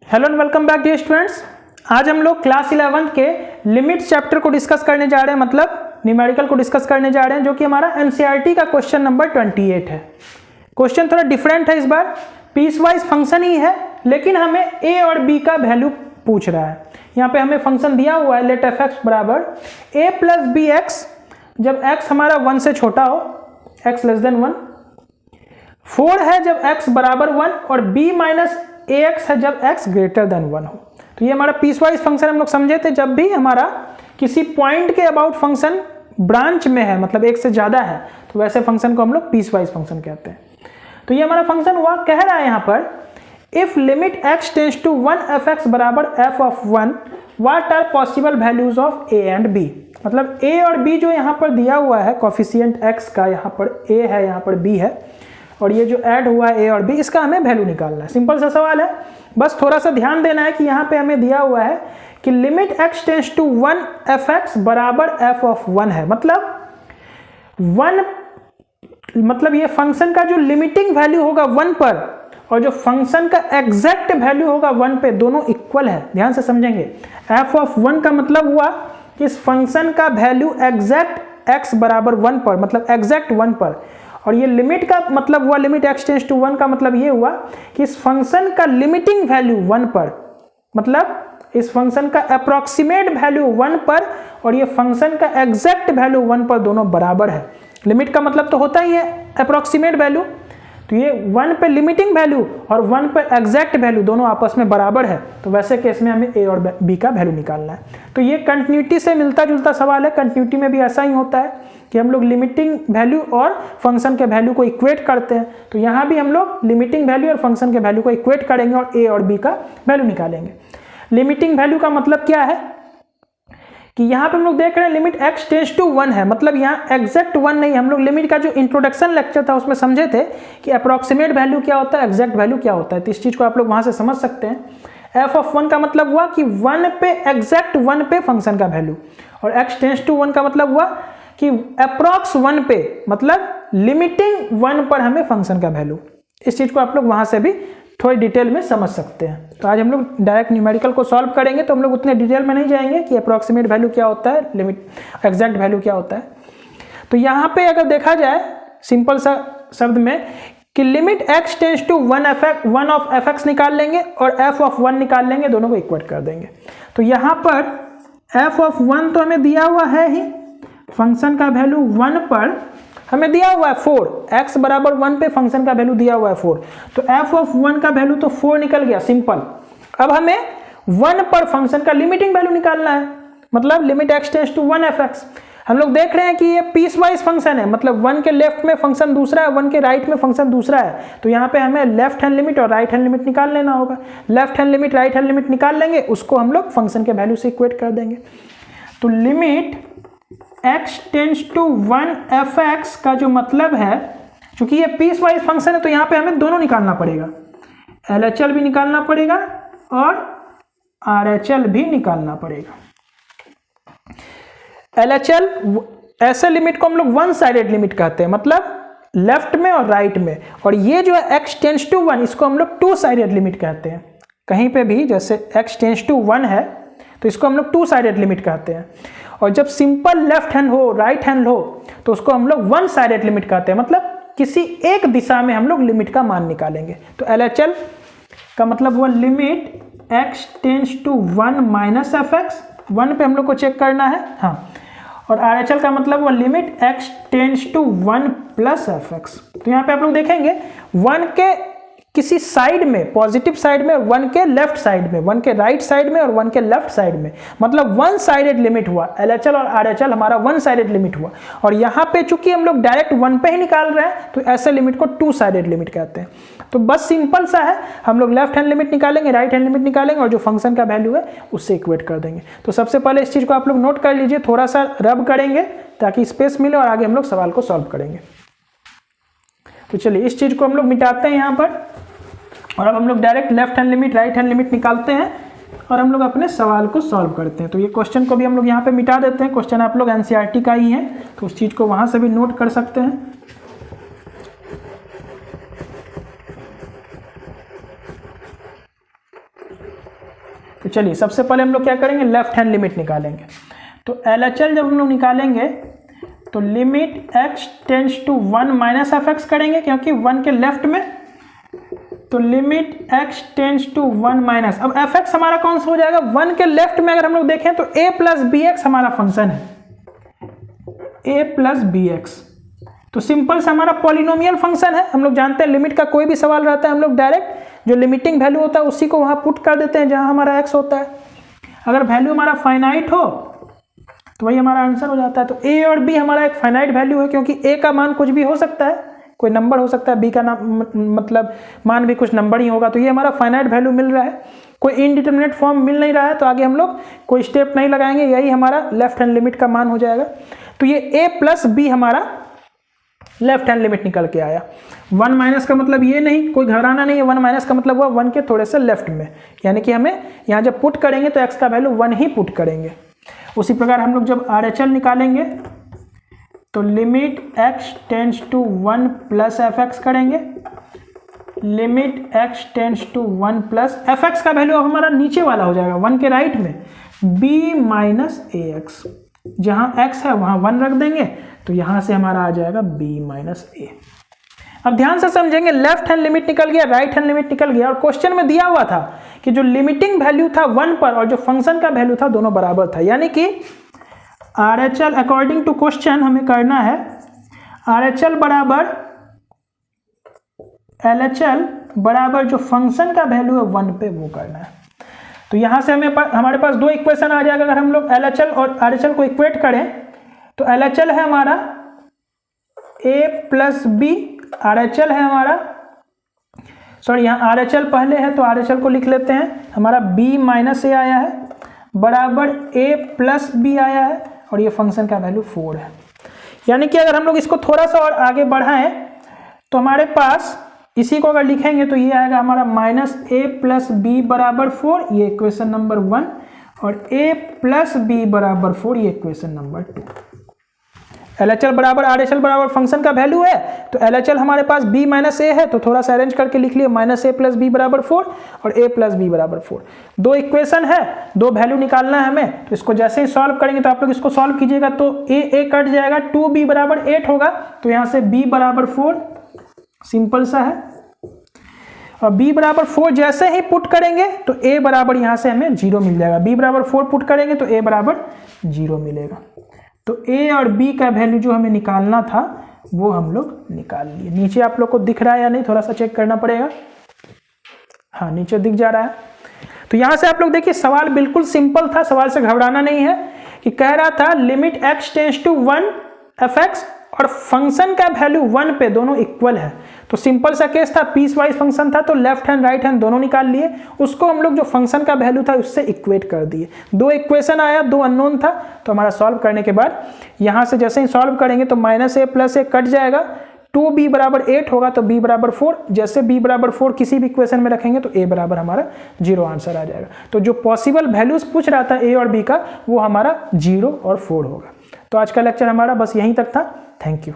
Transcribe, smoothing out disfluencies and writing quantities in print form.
Hello and welcome back dear students. आज हम लोग क्लास 11 के लिमिट चैप्टर को डिस्कस करने जा रहे हैं, मतलब न्यूमेरिकल को डिस्कस करने जा रहे हैं, जो कि हमारा एनसीईआरटी का क्वेश्चन नंबर 28 है। क्वेश्चन थोड़ा डिफरेंट है, इस बार पीस वाइज फंक्शन ही है, लेकिन हमें ए और बी का वैल्यू पूछ रहा है। यहाँ पे हमें फंक्शन दिया हुआ है लेट एफ एक्स बराबर ए प्लस बी एक्स, जब एक्स हमारा 1 से छोटा हो, एक्स लेस देन 1, 4 है जब x बराबर 1 और b माइनस ए एक्स है जब x ग्रेटर देन 1 हो। तो ये हमारा पीस वाइज फंक्शन हम लोग समझे थे। जब भी हमारा किसी पॉइंट के अबाउट फंक्शन ब्रांच में है, मतलब एक से ज्यादा है, तो वैसे फंक्शन को हम लोग पीस वाइज फंक्शन कहते हैं। तो ये हमारा फंक्शन हुआ, कह रहा है यहाँ पर if limit x tends to 1 F X बराबर f of 1 what are possible values of a and b। मतलब a और b जो यहाँ पर दिया हुआ है, कोफिशिएंट x का यहाँ पर a है, यहाँ पर b है, और ये जो ऐड हुआ है a और b, इसका हमें वैल्यू निकालना है। सिंपल सा सवाल है, बस थोड़ा सा ध्यान देना है कि यहाँ पे हमें दिया हुआ है कि limit x tends to 1 F X बराबर f ऑफ 1 है। मतलब ये फंक्शन का जो लिमिटिंग वैल्यू होगा 1 पर और जो फंक्शन का एग्जैक्ट वैल्यू होगा 1 पे, दोनों इक्वल है। ध्यान से समझेंगे। f ऑफ 1 का मतलब हुआ कि इस फंक्शन का वैल्यू एग्जैक्ट x बराबर 1 पर, मतलब एग्जैक्ट 1 पर, और ये लिमिट का मतलब हुआ लिमिट x टेंड्स टू 1 का मतलब ये हुआ कि इस फंक्शन का लिमिटिंग वैल्यू 1 पर, मतलब इस फंक्शन का अप्रोक्सीमेट वैल्यू 1 पर और ये फंक्शन का एग्जैक्ट वैल्यू 1 पर, दोनों बराबर है। लिमिट का मतलब तो होता ही है अप्रोक्सीमेट वैल्यू, तो ये 1 पे लिमिटिंग वैल्यू और 1 पे एग्जैक्ट वैल्यू दोनों आपस में बराबर है, तो वैसे केस में हमें a और b का वैल्यू निकालना है। तो ये कंटिन्यूटी से मिलता जुलता सवाल है। कंटिन्यूटी में भी ऐसा ही होता है कि हम लोग लिमिटिंग वैल्यू और फंक्शन के वैल्यू को इक्वेट करते हैं, तो यहाँ भी हम लोग लिमिटिंग वैल्यू और फंक्शन के वैल्यू को इक्वेट करेंगे और a और b का वैल्यू निकालेंगे। लिमिटिंग वैल्यू का मतलब क्या है कि यहाँ पे हम लोग देख रहे हैं लिमिट x टेंड्स टू 1 है, मतलब यहाँ एग्जैक्ट 1 नहीं। हम लोग लिमिट का जो इंट्रोडक्शन लेक्चर था उसमें समझे थे कि अप्रोक्सीमेट वैल्यू क्या होता है, एग्जैक्ट वैल्यू क्या होता है, तो इस चीज को आप लोग वहां से समझ सकते हैं। f ऑफ 1 का मतलब हुआ कि 1 पे एग्जैक्ट 1 पे फंक्शन का वैल्यू, और x टेंड्स टू 1 का मतलब हुआ कि अप्रॉक्स 1 पे, मतलब लिमिटिंग 1 पर हमें फंक्शन का वैल्यू। इस चीज को आप लोग वहां से भी थोड़ी डिटेल में समझ सकते हैं। तो आज हम लोग डायरेक्ट न्यूमेरिकल को सॉल्व करेंगे, तो हम लोग उतने डिटेल में नहीं जाएंगे कि अप्रॉक्सीमेट वैल्यू क्या होता है, लिमिट एग्जैक्ट वैल्यू क्या होता है। तो यहाँ पे अगर देखा जाए सिंपल सा शब्द में कि limit x tends to 1 of F X निकाल लेंगे और f ऑफ 1 निकाल लेंगे, दोनों को इक्वेट कर देंगे। तो यहाँ पर f ऑफ 1 तो हमें दिया हुआ है ही, फंक्शन का वैल्यू 1 पर हमें दिया हुआ है 4, x बराबर 1 पे फंक्शन का वैल्यू दिया हुआ है 4, तो f ऑफ 1 का वैल्यू तो 4 निकल गया, सिंपल। अब हमें 1 पर फंक्शन का लिमिटिंग वैल्यू निकालना है, मतलब limit x tends to 1 F X. हम लोग देख रहे हैं कि ये पीस वाइज फंक्शन है, मतलब 1 के लेफ्ट में फंक्शन दूसरा है, 1 के राइट में फंक्शन दूसरा है, तो यहाँ पे हमें लेफ्ट हैंड लिमिट और राइट हैंड लिमिट निकाल लेना होगा। Left hand limit right hand limit निकाल लेंगे, उसको हम लोग फंक्शन के वैल्यू से इक्वेट कर देंगे। तो limit x tends to 1 F X का जो मतलब है, क्योंकि ये पीस वाइज फंक्शन है, तो यहाँ पे हमें दोनों निकालना पड़ेगा, LHL भी निकालना पड़ेगा और RHL भी निकालना पड़ेगा। LHL ऐसे लिमिट को हम लोग 1 साइडेड लिमिट कहते हैं, मतलब लेफ्ट में और राइट में, और ये जो है x टेंड्स टू 1, इसको हम लोग 2 साइडेड लिमिट कहते हैं। कहीं पे भी जैसे x टेंड्स टू 1 है तो इसको हम लोग 2 साइडेड लिमिट कहते हैं, और जब सिंपल लेफ्ट हैंड हो राइट हैंड हो तो उसको हम लोग 1 साइडेड लिमिट कहते हैं, मतलब किसी एक दिशा में हम लोग लिमिट का मान निकालेंगे। तो LHL का मतलब हुआ limit x tends to 1 minus F X, 1 पे हम लोग को चेक करना है, हाँ, और RHL का मतलब हुआ limit x tends to 1 plus F X. तो यहाँ पे आप लोग देखेंगे 1 के किसी साइड में, पॉजिटिव साइड में, 1 के लेफ्ट साइड में, 1 के राइट साइड में और 1 के लेफ्ट साइड में, मतलब 1 साइडेड लिमिट हुआ। LHL और RHL हमारा 1 साइडेड लिमिट हुआ, और यहाँ पे चूंकि हम लोग डायरेक्ट 1 पे ही निकाल रहे हैं तो ऐसे लिमिट को 2 साइडेड लिमिट कहते हैं। तो बस सिंपल सा है, हम लोग लेफ्ट हैंड लिमिट निकालेंगे, राइट हैंड लिमिट निकालेंगे और जो फंक्शन का वैल्यू है उससे इक्वेट कर देंगे। तो सबसे पहले इस चीज को आप लोग नोट कर लीजिए, थोड़ा सा रब करेंगे ताकि स्पेस मिले और आगे हम लोग सवाल को सॉल्व करेंगे। तो चलिए इस चीज को हम लोग मिटाते हैं यहाँ पर, और अब हम लोग direct left hand limit right hand limit निकालते हैं और हम लोग अपने सवाल को सॉल्व करते हैं। तो ये क्वेश्चन को भी हम लोग यहाँ पे मिटा देते हैं। क्वेश्चन आप लोग एनसीईआरटी का ही है, तो उस चीज़ को वहाँ से भी नोट कर सकते हैं। तो चलिए सबसे पहले हम लोग क्या करेंगे, लेफ्ट हैंड लिमिट निकालेंगे। तो LHL जब हम लोग निकालेंगे तो limit x tends to 1 minus F X करेंगे, क्योंकि 1 के लेफ्ट में, तो limit x tends to 1 minus, अब एफ एक्स हमारा कौन सा हो जाएगा, 1 के लेफ्ट में अगर हम लोग देखें तो a प्लस बी एक्स हमारा फंक्शन है, a प्लस बी एक्स। तो सिंपल सा हमारा पॉलिनोमियल फंक्शन है। हम लोग जानते हैं लिमिट का कोई भी सवाल रहता है हम लोग डायरेक्ट जो लिमिटिंग वैल्यू होता है उसी को वहां पुट कर देते हैं जहां हमारा x होता है। अगर वैल्यू हमारा फाइनाइट हो तो वही हमारा आंसर हो जाता है। तो a और b हमारा एक फाइनाइट वैल्यू है, क्योंकि a का मान कुछ भी हो सकता है, कोई नंबर हो सकता है, b का नाम मतलब मान भी कुछ नंबर ही होगा। तो ये हमारा फाइनाइट वैल्यू मिल रहा है, कोई इनडिटरमिनेट फॉर्म मिल नहीं रहा है, तो आगे हम लोग कोई स्टेप नहीं लगाएंगे, यही हमारा लेफ्ट हैंड लिमिट का मान हो जाएगा। तो ये a प्लस बी हमारा लेफ्ट हैंड लिमिट निकल के आया। 1 माइनस का मतलब ये नहीं, कोई घबराना नहीं है, 1 माइनस का मतलब हुआ 1 के थोड़े से लेफ्ट में, यानी कि हमें यहाँ जब पुट करेंगे तो x का वैल्यू 1 ही पुट करेंगे। उसी प्रकार हम लोग जब RHL निकालेंगे तो limit x tends to 1 plus F X करेंगे, limit x tends to 1 plus F X का वैल्यू अब हमारा नीचे वाला हो जाएगा 1 के राइट में, b माइनस ए एक्स, जहां x है वहां 1 रख देंगे, तो यहां से हमारा आ जाएगा b माइनस ए। अब ध्यान से समझेंगे, लेफ्ट हैंड लिमिट निकल गया, राइट हैंड लिमिट निकल गया, और क्वेश्चन में दिया हुआ था कि जो लिमिटिंग वैल्यू था 1 पर और जो फंक्शन का वैल्यू था दोनों बराबर था, यानी कि RHL अकॉर्डिंग टू क्वेश्चन हमें करना है RHL बराबर LHL बराबर जो फंक्शन का वैल्यू है 1 पे वो करना है। तो यहां से हमारे पास दो इक्वेशन आ जाएगा। अगर हम लोग LHL और RHL को इक्वेट करें तो LHL है हमारा a प्लस बी, RHL है हमारा, सॉरी यहाँ RHL पहले है तो RHL को लिख लेते हैं, हमारा b माइनस ए आया है बराबर a प्लस बी आया है, और ये फंक्शन का वैल्यू 4 है। यानी कि अगर हम लोग इसको थोड़ा सा और आगे बढ़ाएं तो हमारे पास इसी को अगर लिखेंगे तो ये आएगा हमारा माइनस ए प्लस बी बराबर 4, ये इक्वेशन नंबर 1, और a प्लस बी बराबर 4, ये इक्वेशन नंबर 2। LHL बराबर RHL बराबर फंक्शन का वैल्यू है, तो LHL हमारे पास b माइनस ए है, तो थोड़ा सा अरेंज करके लिख लिए माइनस ए प्लस बी बराबर 4 और a प्लस बी बराबर 4। दो इक्वेशन है, दो वैल्यू निकालना है हमें, तो इसको जैसे ही सॉल्व करेंगे तो आप लोग इसको सॉल्व कीजिएगा तो a कट जाएगा, 2b बराबर 8 होगा, तो यहाँ से b बराबर 4, सिंपल सा है, और b बराबर 4 जैसे ही पुट करेंगे तो a बराबर यहाँ से हमें 0 मिल जाएगा, b बराबर 4 पुट करेंगे तो a बराबर 0 मिलेगा। तो a और b का वैल्यू जो हमें निकालना था वो हम लोग निकाल लिए। नीचे आप लोग को दिख रहा है या नहीं, थोड़ा सा चेक करना पड़ेगा, हाँ नीचे दिख जा रहा है। तो यहाँ से आप लोग देखिए सवाल बिल्कुल सिंपल था, सवाल से घबराना नहीं है, कि कह रहा था limit x tends to 1 F X और फंक्शन का वैल्यू 1 पे दोनों इक्वल है। तो सिंपल सा केस था, पीस वाइज फंक्शन था, तो लेफ्ट हैंड राइट हैंड दोनों निकाल लिए, उसको हम लोग जो फंक्शन का वैल्यू था उससे इक्वेट कर दिए। दो इक्वेशन आया, दो अननोन था, तो हमारा सॉल्व करने के बाद यहाँ से जैसे ही सॉल्व करेंगे तो माइनस ए प्लस ए कट जाएगा, 2b बराबर 8 होगा तो b बराबर 4, जैसे b बराबर 4 किसी भी इक्वेशन में रखेंगे तो a बराबर हमारा 0 आंसर आ जाएगा। तो जो पॉसिबल वैल्यूज पूछ रहा था a और b का वो हमारा 0 और 4 होगा। तो आज का लेक्चर हमारा बस यहीं तक था। Thank you.